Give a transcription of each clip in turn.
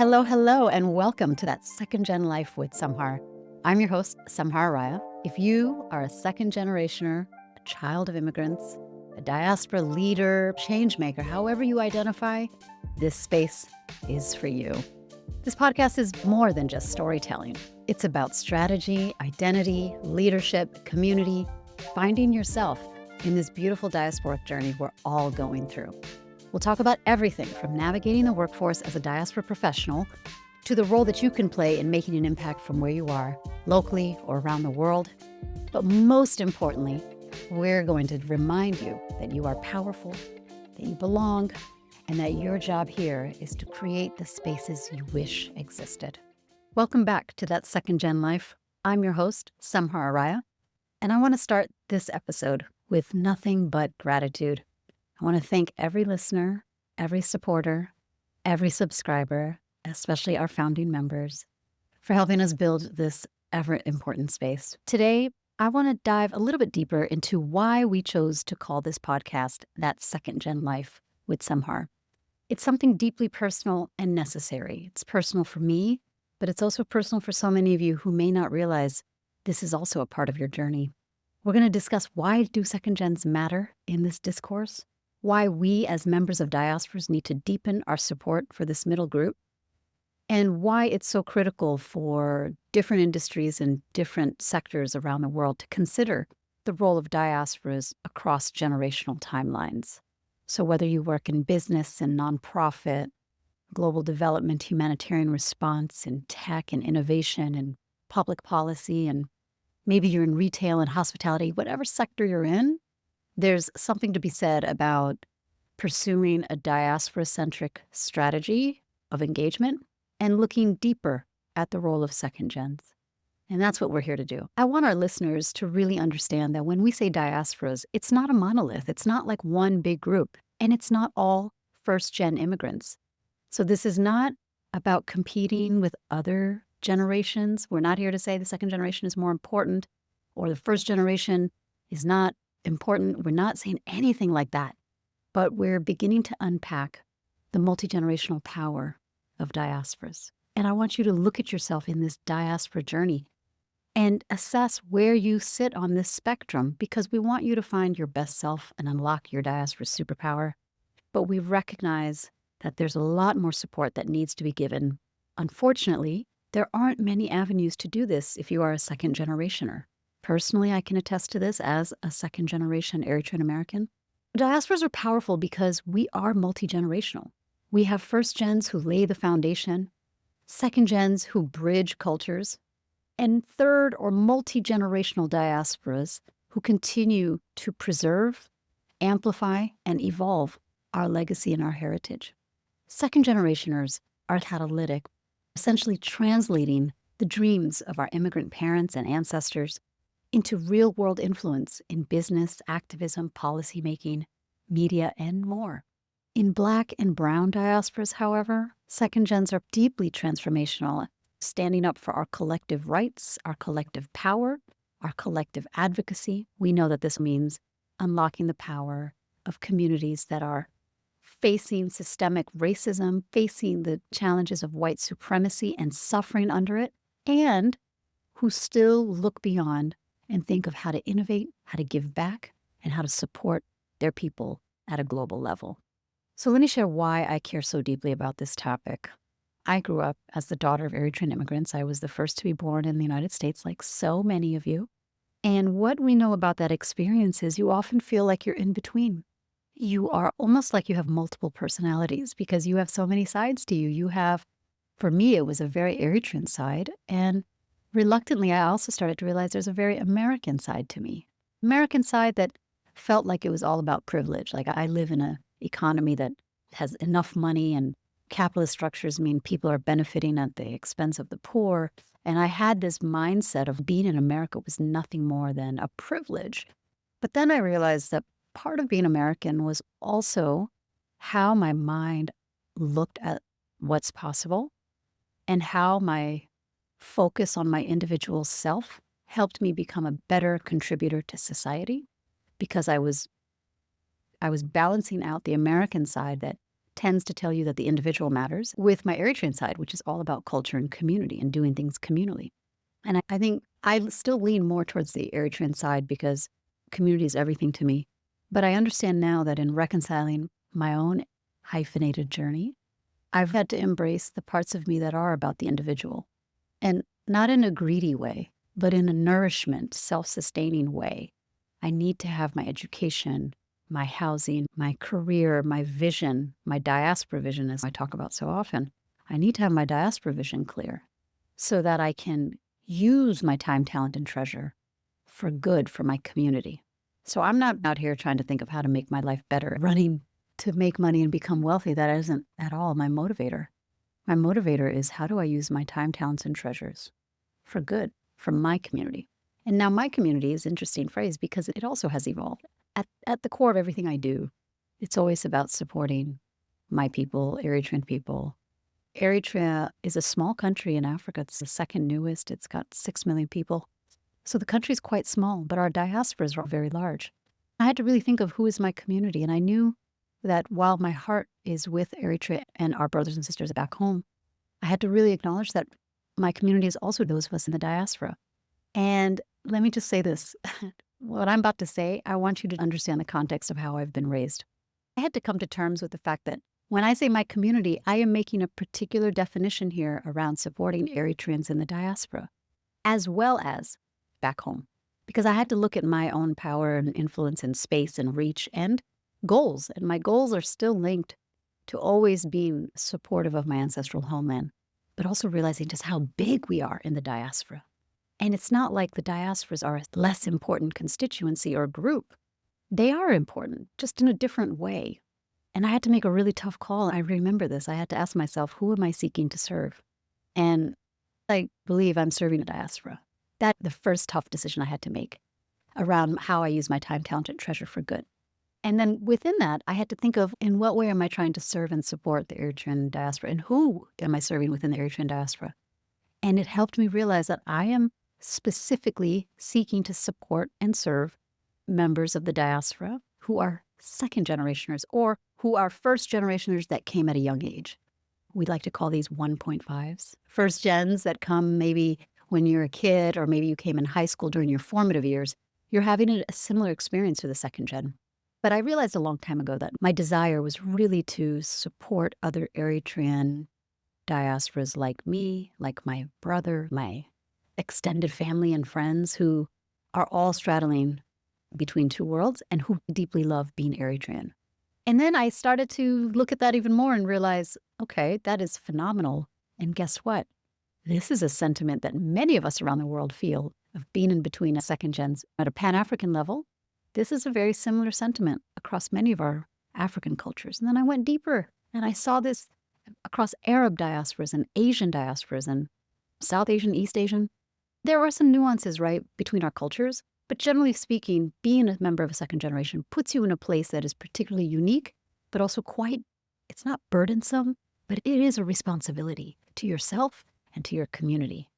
Hello, hello, and welcome to that Second Gen Life with Samhar. I'm your host, Samhar Raya. If you are a second generationer, a child of immigrants, a diaspora leader, change maker, however you identify, this space is for you. This podcast is more than just storytelling. It's about strategy, identity, leadership, community, finding yourself in this beautiful diasporic journey we're all going through. We'll talk about everything from navigating the workforce as a diaspora professional to the role that you can play in making an impact from where you are, locally or around the world. But most importantly, we're going to remind you that you are powerful, that you belong, and that your job here is to create the spaces you wish existed. Welcome back to That Second Gen Life. I'm your host, Samhar Raya, and I want to start this episode with nothing but gratitude. I want to thank every listener, every supporter, every subscriber, especially our founding members, for helping us build this ever-important space. Today, I want to dive a little bit deeper into why we chose to call this podcast That Second Gen Life with Samhar. It's something deeply personal and necessary. It's personal for me, but it's also personal for so many of you who may not realize this is also a part of your journey. We're going to discuss why do second gens matter in this discourse, why we as members of diasporas need to deepen our support for this middle group, and why it's so critical for different industries and different sectors around the world to consider the role of diasporas across generational timelines. So whether you work in business and nonprofit, global development, humanitarian response, and tech and innovation and public policy, and maybe you're in retail and hospitality, whatever sector you're in, there's something to be said about pursuing a diaspora-centric strategy of engagement and looking deeper at the role of second gens. And that's what we're here to do. I want our listeners to really understand that when we say diasporas, it's not a monolith. It's not like one big group, and it's not all first-gen immigrants. So this is not about competing with other generations. We're not here to say the second generation is more important or the first generation is not important. We're not saying anything like that, but we're beginning to unpack the multi-generational power of diasporas. And I want you to look at yourself in this diaspora journey and assess where you sit on this spectrum, because we want you to find your best self and unlock your diaspora superpower. But we recognize that there's a lot more support that needs to be given. Unfortunately, there aren't many avenues to do this if you are a second generationer. Personally, I can attest to this as a second generation Eritrean American. Diasporas are powerful because we are multi-generational. We have first gens who lay the foundation, second gens who bridge cultures, and third or multi-generational diasporas who continue to preserve, amplify, and evolve our legacy and our heritage. Second generationers are catalytic, essentially translating the dreams of our immigrant parents and ancestors into real-world influence in business, activism, policymaking, media, and more. In Black and Brown diasporas, however, second gens are deeply transformational, standing up for our collective rights, our collective power, our collective advocacy. We know that this means unlocking the power of communities that are facing systemic racism, facing the challenges of white supremacy and suffering under it, and who still look beyond and think of how to innovate, how to give back, and how to support their people at a global level. So let me share why I care so deeply about this topic. I grew up as the daughter of Eritrean immigrants. I was the first to be born in the United States, like so many of you. And what we know about that experience is you often feel like you're in between. You are almost like you have multiple personalities because you have so many sides to you. You have, for me, it was a very Eritrean side, and reluctantly, I also started to realize there's a very American side to me. American side that felt like it was all about privilege. Like I live in an economy that has enough money, and capitalist structures mean people are benefiting at the expense of the poor. And I had this mindset of being in America was nothing more than a privilege. But then I realized that part of being American was also how my mind looked at what's possible and how my focus on my individual self helped me become a better contributor to society, because I was balancing out the American side that tends to tell you that the individual matters, with my Eritrean side, which is all about culture and community and doing things communally. And I think I still lean more towards the Eritrean side because community is everything to me. But I understand now that in reconciling my own hyphenated journey, I've had to embrace the parts of me that are about the individual. And not in a greedy way, but in a nourishment, self-sustaining way. I need to have my education, my housing, my career, my vision, my diaspora vision, as I talk about so often. I need to have my diaspora vision clear so that I can use my time, talent, and treasure for good for my community. So I'm not out here trying to think of how to make my life better, running to make money and become wealthy. That isn't at all my motivator. My motivator is how do I use my time, talents, and treasures for good for my community? And now my community is an interesting phrase because it also has evolved. At the core of everything I do, it's always about supporting my people, Eritrean people. Eritrea is a small country in Africa. It's the second newest. It's got 6 million people. So the country is quite small, but our diasporas are very large. I had to really think of who is my community. And I knew that while my heart is with Eritrea and our brothers and sisters back home, I had to really acknowledge that my community is also those of us in the diaspora. And let me just say this. What I'm about to say, I want you to understand the context of how I've been raised. I had to come to terms with the fact that when I say my community, I am making a particular definition here around supporting Eritreans in the diaspora, as well as back home. Because I had to look at my own power and influence and space and reach and goals. And my goals are still linked to always being supportive of my ancestral homeland, but also realizing just how big we are in the diaspora. And it's not like the diasporas are a less important constituency or group. They are important, just in a different way. And I had to make a really tough call. I remember this. I had to ask myself, who am I seeking to serve? And I believe I'm serving the diaspora. That's the first tough decision I had to make around how I use my time, talent, and treasure for good. And then within that, I had to think of in what way am I trying to serve and support the Eritrean diaspora, and who am I serving within the Eritrean diaspora? And it helped me realize that I am specifically seeking to support and serve members of the diaspora who are second generationers or who are first generationers that came at a young age. We like to call these 1.5s. First gens that come maybe when you're a kid or maybe you came in high school during your formative years. You're having a similar experience to the second gen. But I realized a long time ago that my desire was really to support other Eritrean diasporas like me, like my brother, my extended family and friends who are all straddling between two worlds and who deeply love being Eritrean. And then I started to look at that even more and realize, okay, that is phenomenal. And guess what? This is a sentiment that many of us around the world feel of being in between a second gens at a Pan-African level. This is a very similar sentiment across many of our African cultures. And then I went deeper and I saw this across Arab diasporas and Asian diasporas and South Asian, East Asian. There are some nuances, right, between our cultures. But generally speaking, being a member of a second generation puts you in a place that is particularly unique, but also quite, it's not burdensome, but it is a responsibility to yourself and to your community.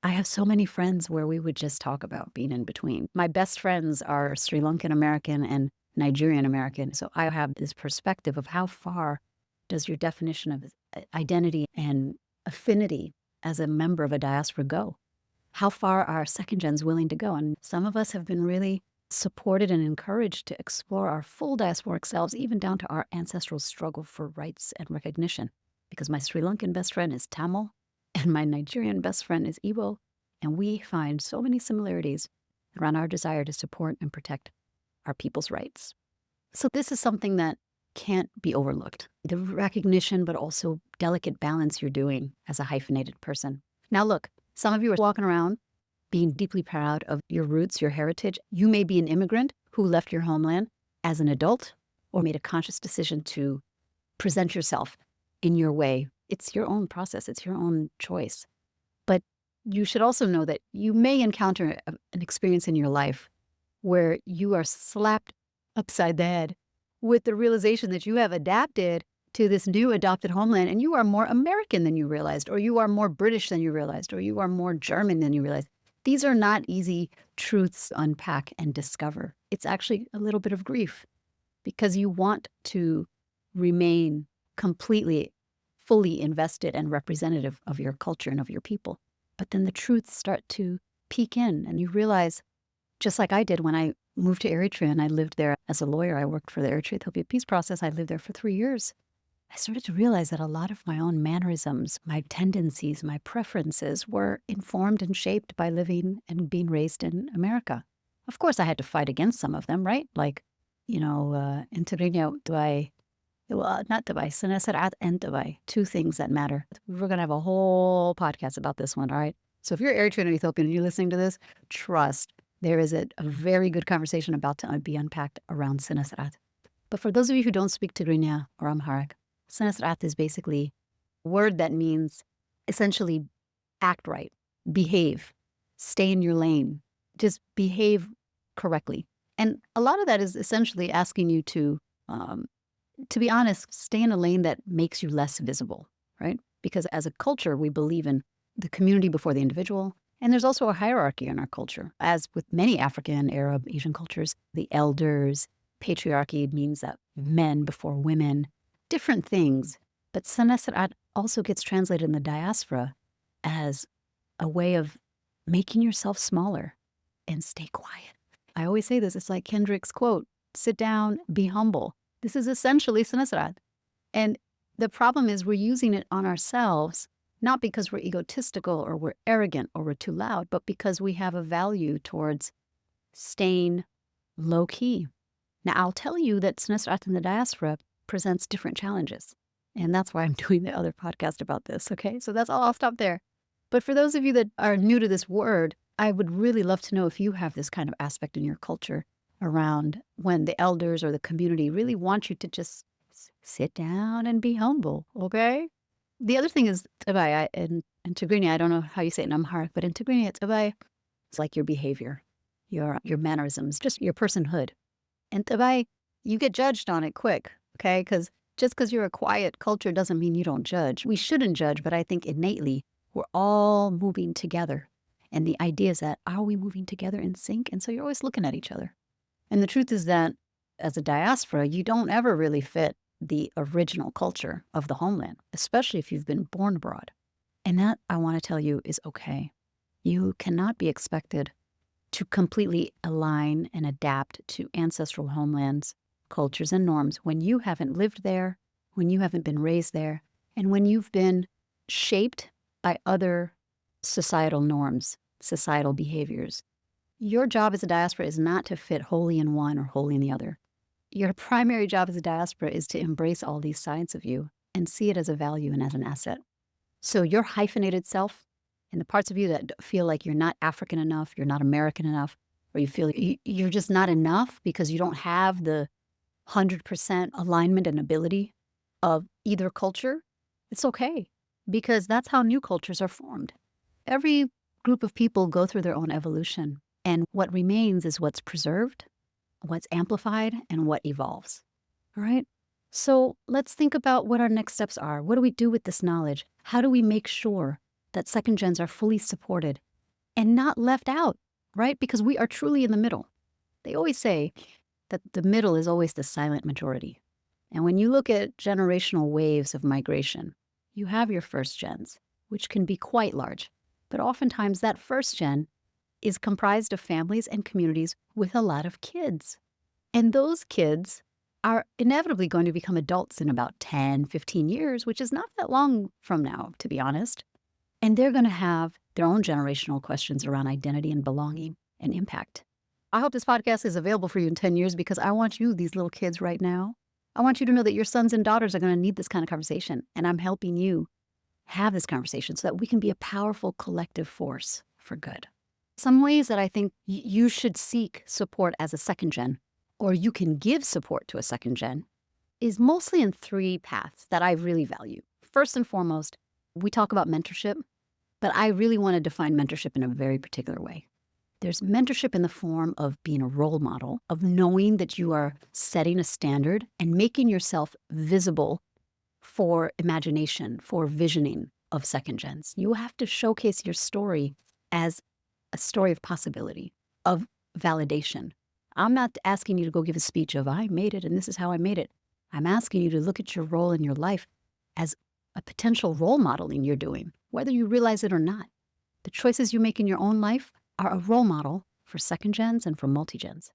I have so many friends where we would just talk about being in between. My best friends are Sri Lankan American and Nigerian American. So I have this perspective of how far does your definition of identity and affinity as a member of a diaspora go? How far are second gens willing to go? And some of us have been really supported and encouraged to explore our full diasporic selves, even down to our ancestral struggle for rights and recognition. Because my Sri Lankan best friend is Tamil, and my Nigerian best friend is Igbo, and we find so many similarities around our desire to support and protect our people's rights. So this is something that can't be overlooked. The recognition, but also delicate balance you're doing as a hyphenated person. Now look, some of you are walking around being deeply proud of your roots, your heritage. You may be an immigrant who left your homeland as an adult or made a conscious decision to present yourself in your way. It's your own process. It's your own choice. But you should also know that you may encounter an experience in your life where you are slapped upside the head with the realization that you have adapted to this new adopted homeland and you are more American than you realized, or you are more British than you realized, or you are more German than you realized. These are not easy truths to unpack and discover. It's actually a little bit of grief because you want to remain completely, fully invested and representative of your culture and of your people. But then the truths start to peek in, and you realize, just like I did when I moved to Eritrea and I lived there as a lawyer. I worked for the Eritrea-Ethiopia peace process. I lived there for 3 years. I started to realize that a lot of my own mannerisms, my tendencies, my preferences were informed and shaped by living and being raised in America. Of course, I had to fight against some of them, right? Like, in Tigrinya, not Dubai, Sanasarat and Dubai, two things that matter. We're going to have a whole podcast about this one, all right? So if you're Eritrean or Ethiopian and you're listening to this, trust, there is a very good conversation about to be unpacked around Sanasarat. But for those of you who don't speak Tigrinya or Amharic, Sanasarat is basically a word that means essentially act right, behave, stay in your lane, just behave correctly. And a lot of that is essentially asking you to be honest, stay in a lane that makes you less visible, right? Because as a culture, we believe in the community before the individual. And there's also a hierarchy in our culture. As with many African, Arab, Asian cultures, the elders, patriarchy means that men before women, different things. But Sanasarat also gets translated in the diaspora as a way of making yourself smaller and stay quiet. I always say this, it's like Kendrick's quote, sit down, be humble. This is essentially Sanasarat. And the problem is we're using it on ourselves, not because we're egotistical or we're arrogant or we're too loud, but because we have a value towards staying low key. Now, I'll tell you that Sanasarat in the diaspora presents different challenges. And that's why I'm doing the other podcast about this, okay? So that's all, I'll stop there. But for those of you that are new to this word, I would really love to know if you have this kind of aspect in your culture around when the elders or the community really want you to just sit down and be humble, okay? The other thing is Tabai. In Tigrinya, I don't know how you say it in Amharic, but in Tigrinya, Tabai, it's like your behavior, your mannerisms, just your personhood. And Tabai, you get judged on it quick, okay? Because just because you're a quiet culture doesn't mean you don't judge. We shouldn't judge, but I think innately we're all moving together. And the idea is that, are we moving together in sync? And so you're always looking at each other. And the truth is that as a diaspora, you don't ever really fit the original culture of the homeland, especially if you've been born abroad. And that, I want to tell you, is okay. You cannot be expected to completely align and adapt to ancestral homelands, cultures, and norms when you haven't lived there, when you haven't been raised there, and when you've been shaped by other societal norms, societal behaviors. Your job as a diaspora is not to fit wholly in one or wholly in the other. Your primary job as a diaspora is to embrace all these sides of you and see it as a value and as an asset. So your hyphenated self and the parts of you that feel like you're not African enough, you're not American enough, or you feel you're just not enough because you don't have the 100% alignment and ability of either culture, it's okay, because that's how new cultures are formed. Every group of people go through their own evolution, and what remains is what's preserved, what's amplified, and what evolves. All right? So let's think about what our next steps are. What do we do with this knowledge? How do we make sure that second gens are fully supported and not left out, right? Because we are truly in the middle. They always say that the middle is always the silent majority. And when you look at generational waves of migration, you have your first gens, which can be quite large. But oftentimes that first gen is comprised of families and communities with a lot of kids. And those kids are inevitably going to become adults in about 10, 15 years, which is not that long from now, to be honest. And they're going to have their own generational questions around identity and belonging and impact. I hope this podcast is available for you in 10 years because I want you, these little kids right now, I want you to know that your sons and daughters are going to need this kind of conversation. And I'm helping you have this conversation so that we can be a powerful collective force for good. Some ways that I think you should seek support as a second gen, or you can give support to a second gen, is mostly in 3 paths that I really value. First and foremost, we talk about mentorship, but I really want to define mentorship in a very particular way. There's mentorship in the form of being a role model, of knowing that you are setting a standard and making yourself visible for imagination, for visioning of second gens. You have to showcase your story as a story of possibility, of validation. I'm not asking you to go give a speech of, I made it and this is how I made it. I'm asking you to look at your role in your life as a potential role modeling you're doing, whether you realize it or not. The choices you make in your own life are a role model for second gens and for multi-gens.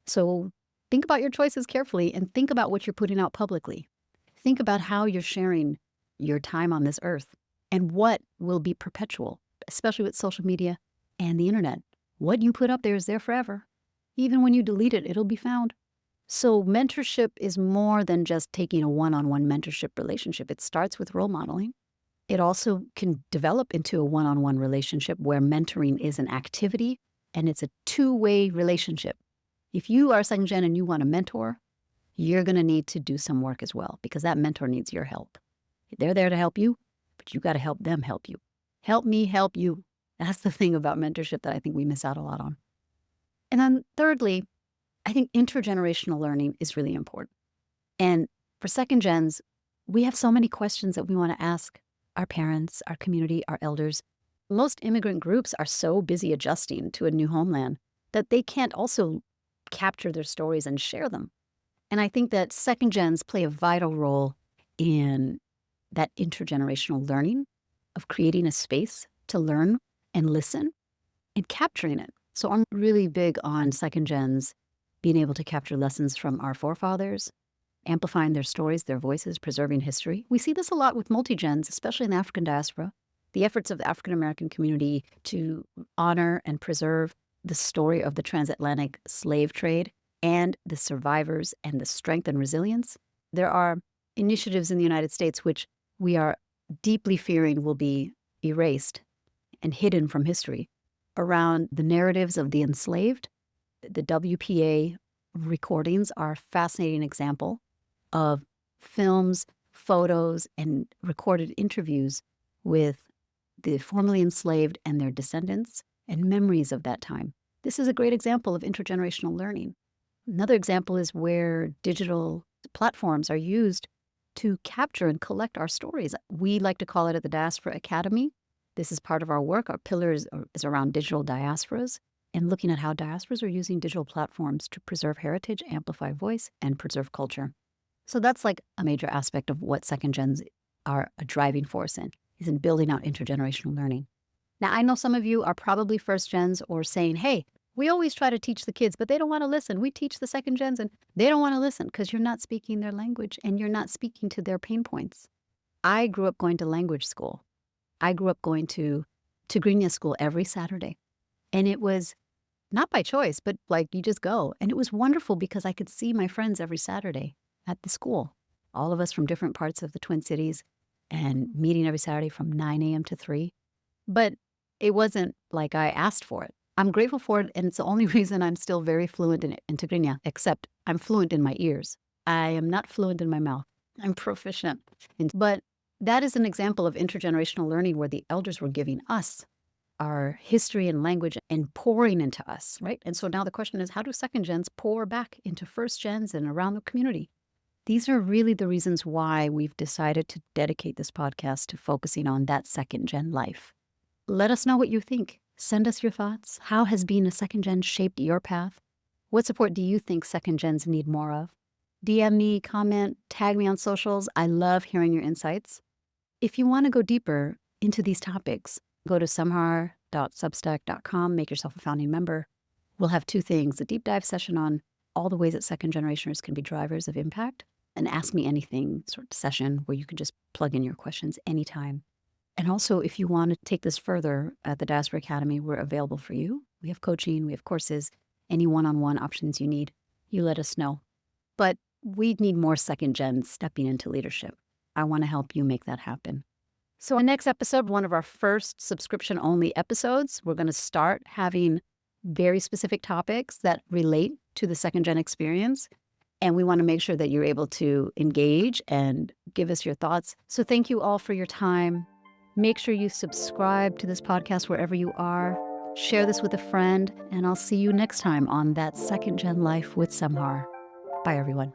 So think about your choices carefully and think about what you're putting out publicly. Think about how you're sharing your time on this earth and what will be perpetual, especially with social media and the internet. What you put up there is there forever. Even when you delete it, it'll be found. So mentorship is more than just taking a one-on-one mentorship relationship. It starts with role modeling. It also can develop into a one-on-one relationship where mentoring is an activity and it's a two-way relationship. If you are second gen and you want a mentor, you're going to need to do some work as well because that mentor needs your help. They're there to help you, but you got to help them help you. Help me help you. That's the thing about mentorship that I think we miss out a lot on. And then thirdly, I think intergenerational learning is really important. And for second gens, we have so many questions that we want to ask our parents, our community, our elders. Most immigrant groups are so busy adjusting to a new homeland that they can't also capture their stories and share them. And I think that second gens play a vital role in that intergenerational learning of creating a space to learn and listen and capturing it. So I'm really big on second gens being able to capture lessons from our forefathers, amplifying their stories, their voices, preserving history. We see this a lot with multi-gens, especially in the African diaspora. The efforts of the African-American community to honor and preserve the story of the transatlantic slave trade and the survivors and the strength and resilience. There are initiatives in the United States which we are deeply fearing will be erased and hidden from history around the narratives of the enslaved. The WPA recordings are a fascinating example of films, photos, and recorded interviews with the formerly enslaved and their descendants and memories of that time. This is a great example of intergenerational learning. Another example is where digital platforms are used to capture and collect our stories. We like to call it at the Diaspora Academy. This is part of our work. Our pillar is around digital diasporas and looking at how diasporas are using digital platforms to preserve heritage, amplify voice, and preserve culture. So that's like a major aspect of what second gens are a driving force in, is in building out intergenerational learning. Now, I know some of you are probably first gens or saying, hey, we always try to teach the kids, but they don't want to listen. We teach the second gens and they don't want to listen because you're not speaking their language and you're not speaking to their pain points. I grew up going to language school. I grew up going to Tigrinya school every Saturday. And it was not by choice, but like you just go. And it was wonderful because I could see my friends every Saturday at the school, all of us from different parts of the Twin Cities and meeting every Saturday from 9 a.m. to 3. But it wasn't like I asked for it. I'm grateful for it, and it's the only reason I'm still very fluent in Tigrinya, except I'm fluent in my ears. I am not fluent in my mouth. I'm proficient. But that is an example of intergenerational learning where the elders were giving us our history and language and pouring into us, right? And so now the question is, how do second gens pour back into first gens and around the community? These are really the reasons why we've decided to dedicate this podcast to focusing on that second gen life. Let us know what you think. Send us your thoughts. How has being a second gen shaped your path? What support do you think second gens need more of? DM me, comment, tag me on socials. I love hearing your insights. If you want to go deeper into these topics, go to samhar.substack.com, make yourself a founding member. We'll have two things, a deep dive session on all the ways that second generationers can be drivers of impact, an Ask Me Anything sort of session where you can just plug in your questions anytime. And also, if you want to take this further at the Diaspora Academy, we're available for you. We have coaching, we have courses, any one-on-one options you need, you let us know. But we need more second gens stepping into leadership. I want to help you make that happen. So in the next episode, one of our first subscription-only episodes, we're going to start having very specific topics that relate to the second gen experience. And we want to make sure that you're able to engage and give us your thoughts. So thank you all for your time. Make sure you subscribe to this podcast wherever you are. Share this with a friend, and I'll see you next time on That Second Gen Life with Samhar. Bye, everyone.